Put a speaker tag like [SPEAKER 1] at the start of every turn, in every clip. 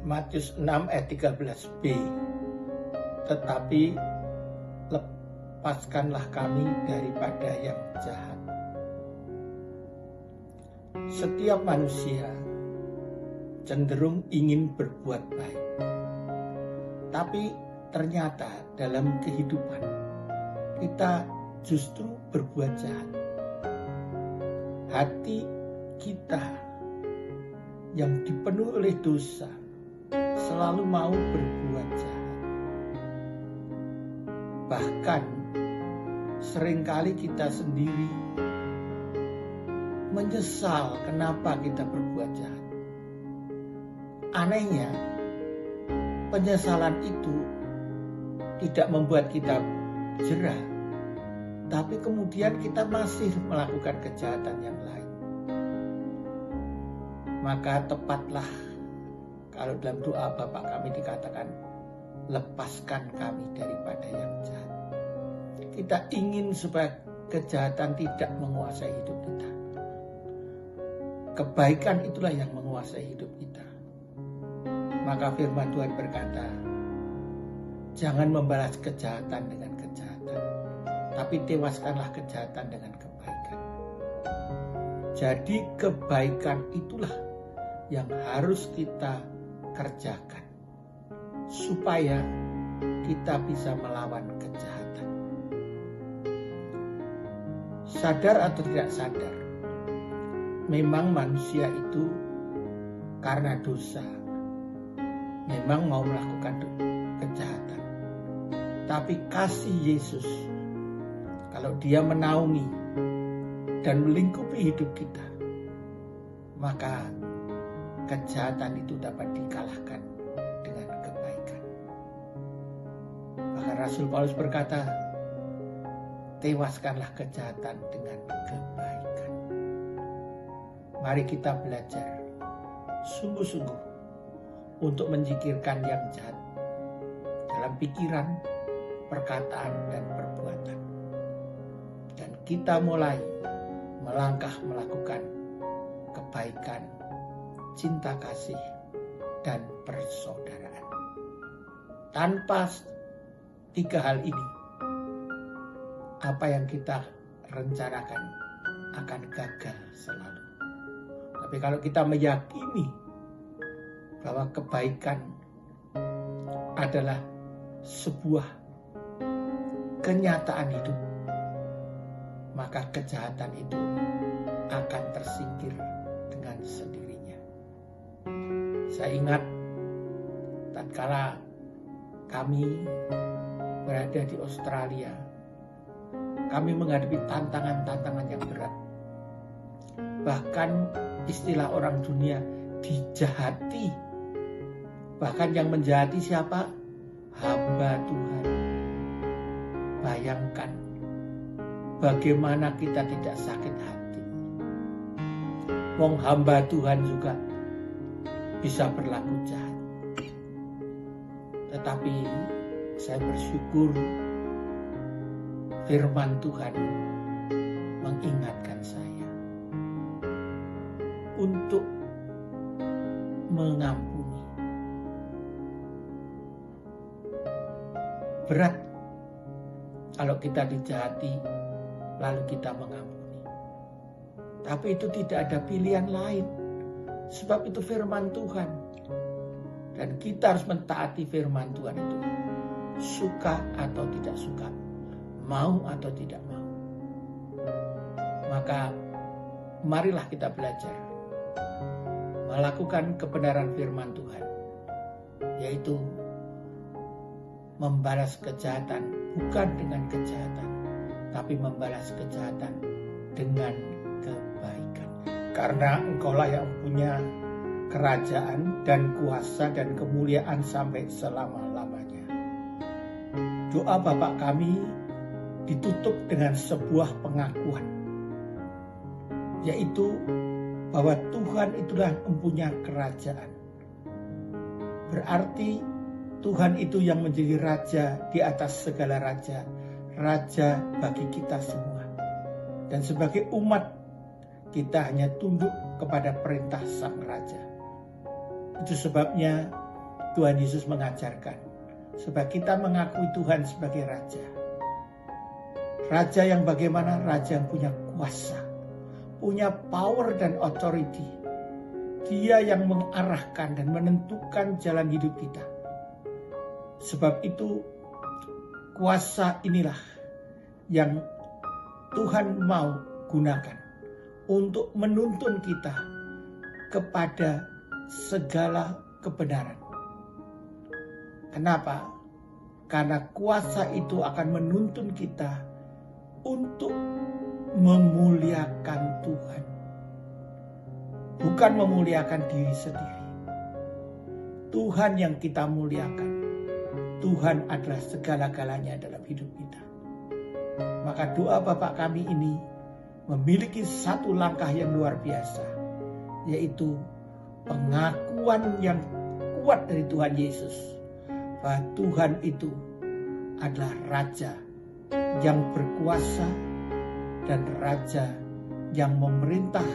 [SPEAKER 1] Matius 6 ayat 13b. Tetapi lepaskanlah kami daripada yang jahat. Setiap manusia cenderung ingin berbuat baik. Tapi ternyata dalam kehidupan kita justru berbuat jahat. Hati kita yang dipenuhi oleh dosa selalu mau berbuat jahat. Bahkan seringkali kita sendiri menyesal kenapa kita berbuat jahat. Anehnya, penyesalan itu tidak membuat kita jerah, tapi kemudian kita masih melakukan kejahatan yang lain. Maka tepatlah kalau dalam doa Bapa kami dikatakan, lepaskan kami daripada yang jahat. Kita ingin supaya kejahatan tidak menguasai hidup kita. Kebaikan itulah yang menguasai hidup kita. Maka firman Tuhan berkata, jangan membalas kejahatan dengan kejahatan, tapi tewaskanlah kejahatan dengan kebaikan. Jadi kebaikan itulah yang harus kita kerjakan supaya kita bisa melawan kejahatan. Sadar atau tidak sadar, memang manusia itu karena dosa memang mau melakukan kejahatan. Tapi kasih Yesus, kalau dia menaungi dan melingkupi hidup kita, maka kejahatan itu dapat dikalahkan dengan kebaikan. Maka Rasul Paulus berkata, tewaskanlah kejahatan dengan kebaikan. Mari kita belajar sungguh-sungguh untuk menyingkirkan yang jahat dalam pikiran, perkataan, dan perbuatan. Dan kita mulai melangkah melakukan kebaikan, cinta kasih, dan persaudaraan. Tanpa 3 hal ini, apa yang kita rencanakan akan gagal selalu. Tapi kalau kita meyakini bahwa kebaikan adalah sebuah kenyataan hidup, maka kejahatan itu akan tersingkir dengan sendirinya. Saya ingat tatkala kami berada di Australia, kami menghadapi tantangan-tantangan yang berat. Bahkan istilah orang dunia, dijahati. Bahkan yang menjahati siapa? Hamba Tuhan. Bayangkan bagaimana kita tidak sakit hati. Wong hamba Tuhan juga bisa berlaku jahat. Tetapi saya bersyukur firman Tuhan mengingatkan saya untuk mengampuni. Berat kalau kita dijahati lalu kita mengampuni. Tapi itu tidak ada pilihan lain. Sebab itu firman Tuhan. Dan kita harus mentaati firman Tuhan itu. Suka atau tidak suka. Mau atau tidak mau. Maka marilah kita belajar melakukan kebenaran firman Tuhan. Yaitu membalas kejahatan bukan dengan kejahatan. Tapi membalas kejahatan dengan kebaikan. Karena Engkaulah yang punya kerajaan dan kuasa dan kemuliaan sampai selama-lamanya. Doa Bapa kami ditutup dengan sebuah pengakuan, yaitu bahwa Tuhan itulah mempunyai kerajaan. Berarti Tuhan itu yang menjadi raja di atas segala raja, raja bagi kita semua. Dan sebagai umat, kita hanya tunduk kepada perintah sang raja. Itu sebabnya Tuhan Yesus mengajarkan supaya kita mengakui Tuhan sebagai Raja. Raja yang bagaimana? Raja yang punya kuasa, punya power dan authority. Dia yang mengarahkan dan menentukan jalan hidup kita. Sebab itu kuasa inilah yang Tuhan mau gunakan untuk menuntun kita kepada segala kebenaran. Kenapa? Karena kuasa itu akan menuntun kita untuk memuliakan Tuhan. Bukan memuliakan diri sendiri. Tuhan yang kita muliakan. Tuhan adalah segala-galanya dalam hidup kita. Maka doa Bapa kami ini memiliki satu langkah yang luar biasa, yaitu pengakuan yang kuat dari Tuhan Yesus bahwa Tuhan itu adalah Raja yang berkuasa dan Raja yang memerintah,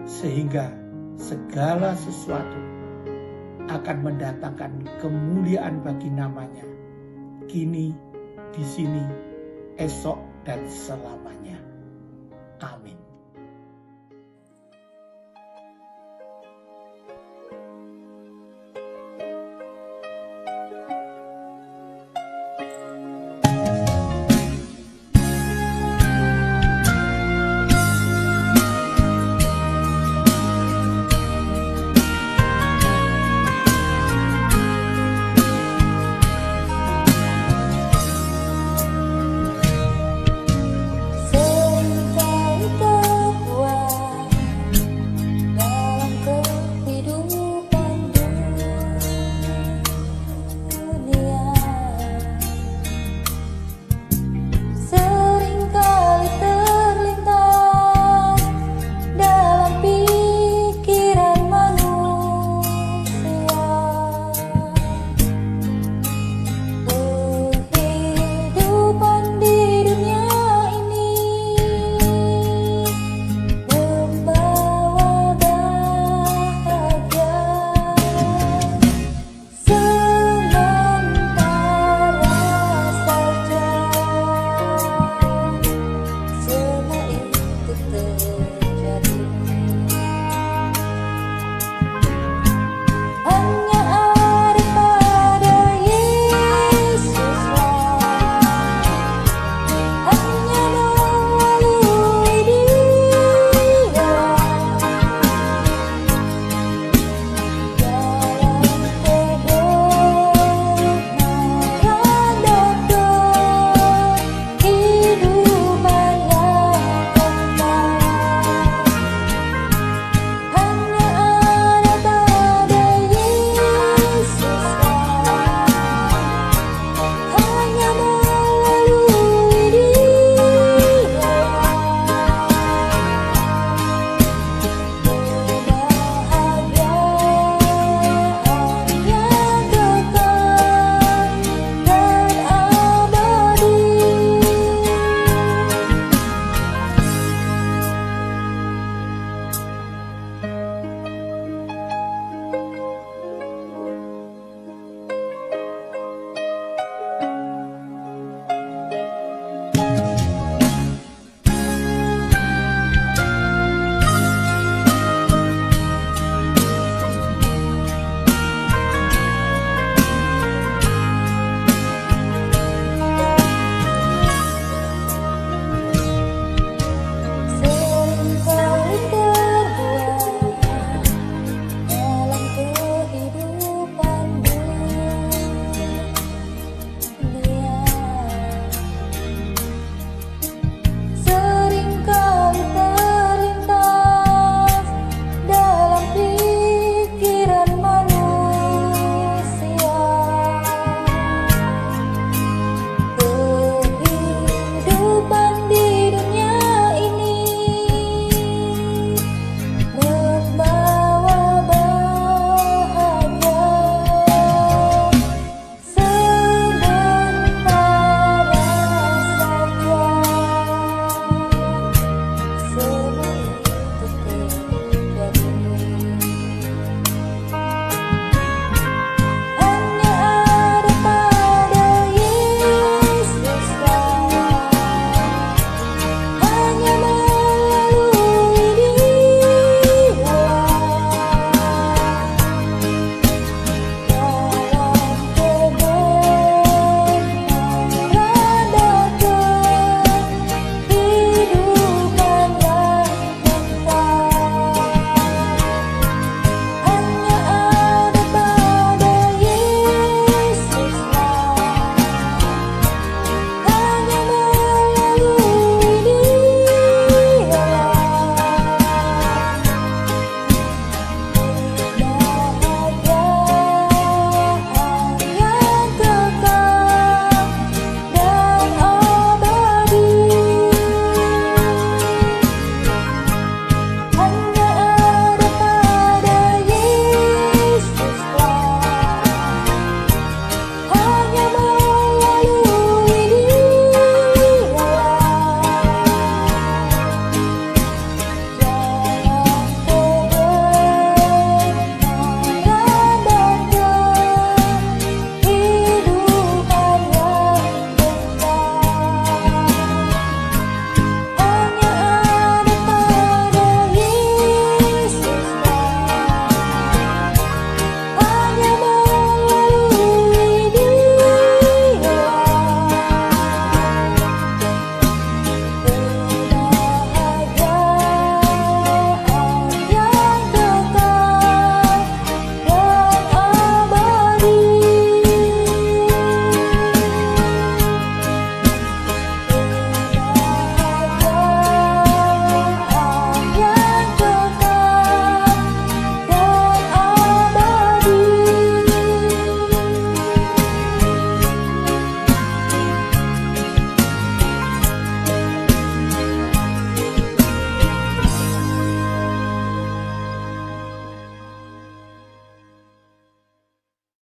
[SPEAKER 1] sehingga segala sesuatu akan mendatangkan kemuliaan bagi namanya, kini, di sini, esok, dan selamanya. Amin.